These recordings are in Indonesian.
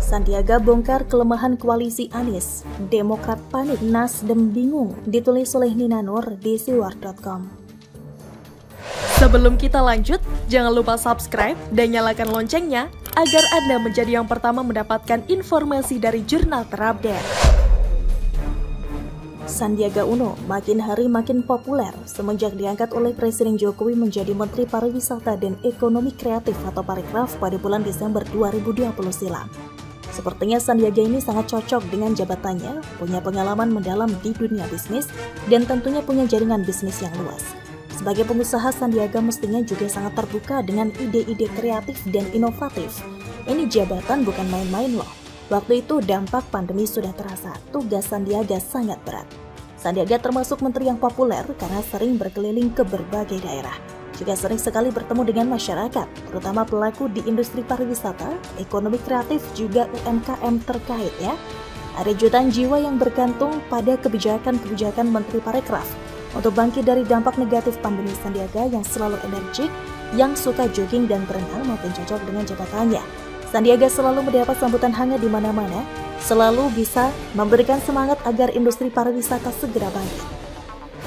Sandiaga bongkar kelemahan koalisi Anies, Demokrat panik, Nasdem bingung, ditulis oleh Nina Nur di siwar.com. Sebelum kita lanjut, jangan lupa subscribe dan nyalakan loncengnya agar Anda menjadi yang pertama mendapatkan informasi dari jurnal terupdate. Sandiaga Uno makin hari makin populer semenjak diangkat oleh Presiden Jokowi menjadi Menteri Pariwisata dan Ekonomi Kreatif atau Parekraf pada bulan Desember 2020 silam. Sepertinya Sandiaga ini sangat cocok dengan jabatannya, punya pengalaman mendalam di dunia bisnis, dan tentunya punya jaringan bisnis yang luas. Sebagai pengusaha, Sandiaga mestinya juga sangat terbuka dengan ide-ide kreatif dan inovatif. Ini jabatan bukan main-main loh. Waktu itu dampak pandemi sudah terasa, tugas Sandiaga sangat berat. Sandiaga termasuk menteri yang populer karena sering berkeliling ke berbagai daerah. Juga sering sekali bertemu dengan masyarakat, terutama pelaku di industri pariwisata, ekonomi kreatif, juga UMKM terkait ya. Ada jutaan jiwa yang bergantung pada kebijakan-kebijakan Menteri Parekraf. Untuk bangkit dari dampak negatif pandemi, Sandiaga yang selalu energik, yang suka jogging dan berenang makin cocok dengan jabatannya. Sandiaga selalu mendapat sambutan hangat di mana-mana, selalu bisa memberikan semangat agar industri pariwisata segera bangkit.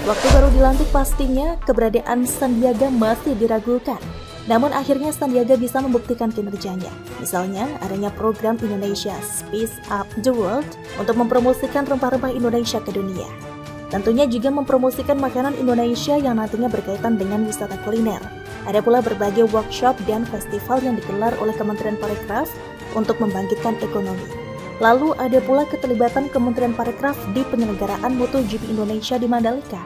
Waktu baru dilantik pastinya keberadaan Sandiaga masih diragukan. Namun akhirnya Sandiaga bisa membuktikan kinerjanya. Misalnya adanya program Indonesia Spice Up the World untuk mempromosikan rempah-rempah Indonesia ke dunia. Tentunya juga mempromosikan makanan Indonesia yang nantinya berkaitan dengan wisata kuliner. Ada pula berbagai workshop dan festival yang digelar oleh Kementerian Parekraf untuk membangkitkan ekonomi. Lalu ada pula keterlibatan Kementerian Parekraf di penyelenggaraan MotoGP Indonesia di Mandalika,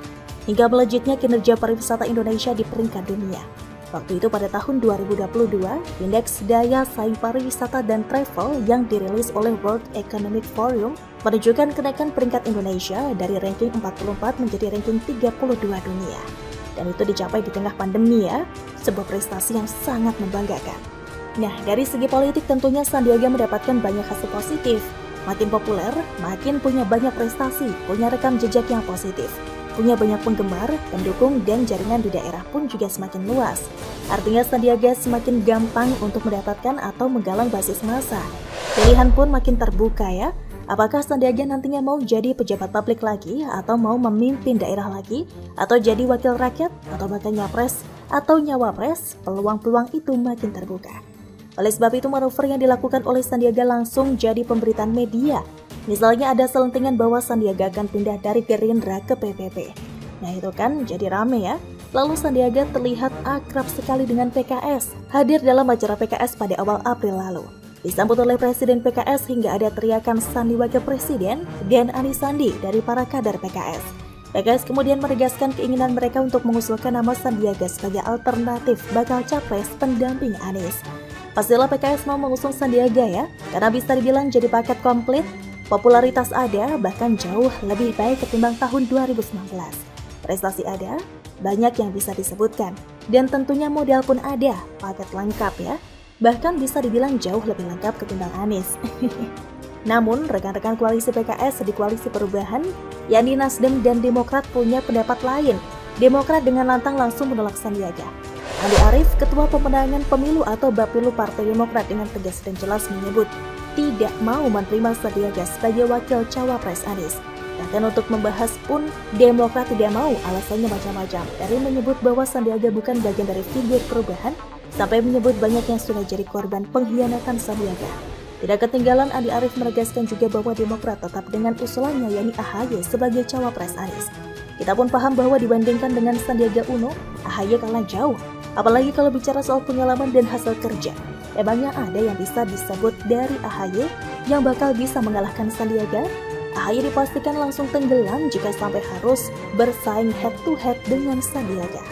hingga melejitnya kinerja pariwisata Indonesia di peringkat dunia. Waktu itu pada tahun 2022, Indeks Daya Saing Pariwisata dan Travel yang dirilis oleh World Economic Forum menunjukkan kenaikan peringkat Indonesia dari ranking 44 menjadi ranking 32 dunia. Dan itu dicapai di tengah pandemi ya, sebuah prestasi yang sangat membanggakan. Nah, dari segi politik tentunya Sandiaga mendapatkan banyak hasil positif. Makin populer, makin punya banyak prestasi, punya rekam jejak yang positif. Punya banyak penggemar, pendukung, dan jaringan di daerah pun juga semakin luas. Artinya Sandiaga semakin gampang untuk mendapatkan atau menggalang basis massa. Pilihan pun makin terbuka ya. Apakah Sandiaga nantinya mau jadi pejabat publik lagi, atau mau memimpin daerah lagi, atau jadi wakil rakyat, atau bahkan nyapres, atau nyawapres, peluang-peluang itu makin terbuka. Oleh sebab itu manuver yang dilakukan oleh Sandiaga langsung jadi pemberitaan media. Misalnya ada selentingan bahwa Sandiaga akan pindah dari Gerindra ke PPP. Nah itu kan jadi rame ya. Lalu Sandiaga terlihat akrab sekali dengan PKS, hadir dalam acara PKS pada awal April lalu. Disambut oleh Presiden PKS hingga ada teriakan Sandi Wakil Presiden dan Anies Sandi dari para kader PKS. PKS kemudian menegaskan keinginan mereka untuk mengusulkan nama Sandiaga sebagai alternatif bakal capres pendamping Anies. Pastilah PKS mau mengusung Sandiaga ya, karena bisa dibilang jadi paket komplit, popularitas ada, bahkan jauh lebih baik ketimbang tahun 2019. Prestasi ada, banyak yang bisa disebutkan, dan tentunya modal pun ada, paket lengkap ya. Bahkan bisa dibilang jauh lebih lengkap ketimbang Anies. Namun, rekan-rekan koalisi PKS di Koalisi Perubahan, yakni Nasdem dan Demokrat punya pendapat lain. Demokrat dengan lantang langsung menolak Sandiaga. Andi Arief, Ketua Pemenangan Pemilu atau Bapilu Partai Demokrat dengan tegas dan jelas menyebut tidak mau menerima Sandiaga sebagai wakil cawapres Anies. Bahkan untuk membahas pun, Demokrat tidak mau, alasannya macam-macam. Dari menyebut bahwa Sandiaga bukan bagian dari figur perubahan, sampai menyebut banyak yang sudah jadi korban pengkhianatan Sandiaga. Tidak ketinggalan, Andi Arief menegaskan juga bahwa Demokrat tetap dengan usulannya yakni AHY sebagai cawapres Anies. Kita pun paham bahwa dibandingkan dengan Sandiaga Uno, AHY kalah jauh. Apalagi kalau bicara soal pengalaman dan hasil kerja. Emangnya ada yang bisa disebut dari AHY yang bakal bisa mengalahkan Sandiaga? AHY dipastikan langsung tenggelam jika sampai harus bersaing head-to-head dengan Sandiaga.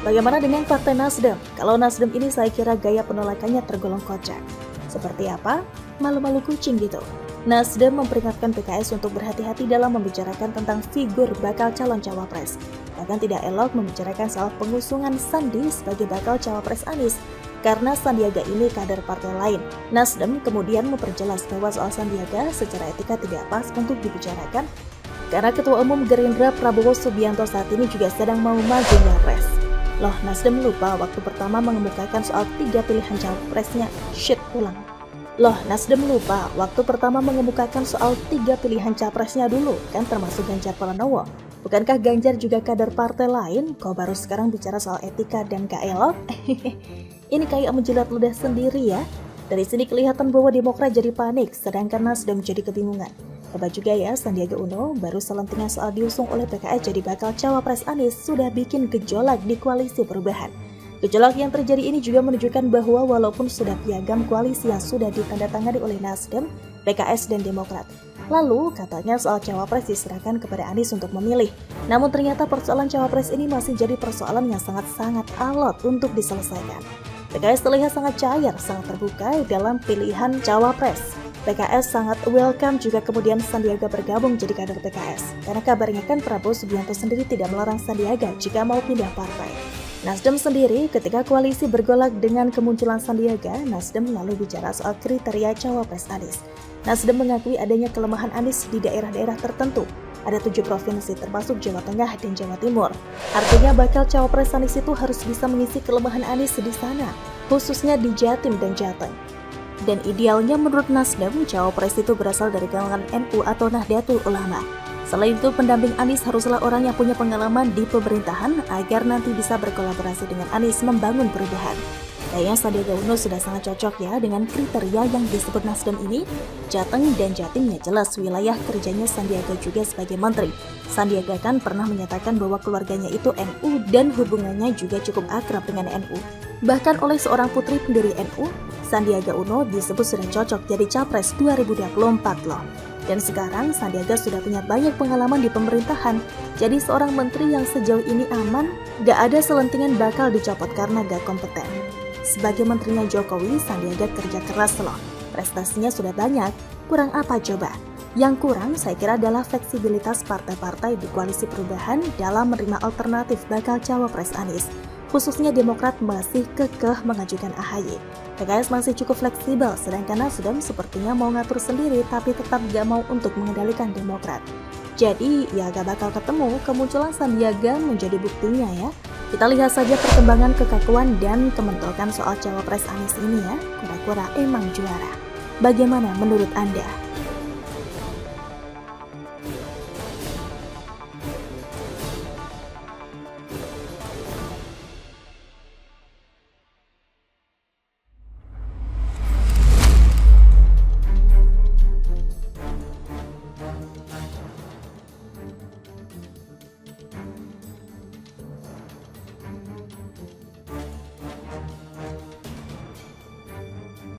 Bagaimana dengan Partai Nasdem? Kalau Nasdem ini saya kira gaya penolakannya tergolong kocak. Seperti apa? Malu-malu kucing gitu. Nasdem memperingatkan PKS untuk berhati-hati dalam membicarakan tentang figur bakal calon cawapres. Bahkan tidak elok membicarakan soal pengusungan Sandi sebagai bakal cawapres Anies, karena Sandiaga ini kader partai lain. Nasdem kemudian memperjelas bahwa soal Sandiaga secara etika tidak pas untuk dibicarakan, karena Ketua Umum Gerindra Prabowo Subianto saat ini juga sedang mau maju nyapres. Loh, Nasdem lupa waktu pertama mengemukakan soal 3 pilihan cawapresnya. Ulang. Loh, Nasdem lupa waktu pertama mengemukakan soal 3 pilihan capresnya dulu, kan termasuk Ganjar Pranowo. Bukankah Ganjar juga kader partai lain? Kok baru sekarang bicara soal etika dan gak elok? Ini kayak menjilat ludah sendiri ya. Dari sini kelihatan bahwa Demokrat jadi panik, sedangkan Nasdem jadi kebingungan. Coba juga ya, Sandiaga Uno baru selentingan soal diusung oleh PKS jadi bakal cawapres Anies sudah bikin gejolak di koalisi perubahan. Gejolak yang terjadi ini juga menunjukkan bahwa walaupun sudah piagam koalisi yang sudah ditandatangani oleh Nasdem, PKS, dan Demokrat, lalu katanya soal cawapres diserahkan kepada Anies untuk memilih. Namun ternyata persoalan cawapres ini masih jadi persoalan yang sangat-sangat alot untuk diselesaikan. PKS terlihat sangat cair, sangat terbuka dalam pilihan cawapres. PKS sangat welcome juga kemudian Sandiaga bergabung jadi kader PKS. Karena kabarnya kan Prabowo Subianto sendiri tidak melarang Sandiaga jika mau pindah partai. Nasdem sendiri ketika koalisi bergolak dengan kemunculan Sandiaga, Nasdem lalu bicara soal kriteria cawapres Anies. Nasdem mengakui adanya kelemahan Anies di daerah-daerah tertentu. Ada 7 provinsi termasuk Jawa Tengah dan Jawa Timur. Artinya bakal cawapres Anies itu harus bisa mengisi kelemahan Anies di sana, khususnya di Jatim dan Jateng. Dan idealnya menurut Nasdem, cawapres itu berasal dari kalangan NU atau Nahdlatul Ulama. Selain itu, pendamping Anies haruslah orang yang punya pengalaman di pemerintahan agar nanti bisa berkolaborasi dengan Anies membangun perubahan. Kayaknya Sandiaga Uno sudah sangat cocok ya dengan kriteria yang disebut Nasdem ini. Jateng dan Jatim ya jelas wilayah kerjanya Sandiaga juga sebagai menteri. Sandiaga kan pernah menyatakan bahwa keluarganya itu NU dan hubungannya juga cukup akrab dengan NU. Bahkan oleh seorang putri pendiri NU, Sandiaga Uno disebut sudah cocok jadi capres 2024 loh. Dan sekarang Sandiaga sudah punya banyak pengalaman di pemerintahan. Jadi seorang menteri yang sejauh ini aman, gak ada selentingan bakal dicopot karena gak kompeten. Sebagai menterinya Jokowi, Sandiaga kerja keras loh. Prestasinya sudah banyak, kurang apa coba? Yang kurang saya kira adalah fleksibilitas partai-partai di koalisi perubahan dalam menerima alternatif bakal cawapres Anies. Khususnya Demokrat masih kekeh mengajukan AHY. PKS masih cukup fleksibel, sedangkan Nasdem sepertinya mau ngatur sendiri tapi tetap gak mau untuk mengendalikan Demokrat. Jadi ya gak bakal ketemu, kemunculan Sandiaga menjadi buktinya ya. Kita lihat saja perkembangan kekakuan dan kementokan soal cawapres Anies ini ya, kura-kura emang juara. Bagaimana menurut Anda?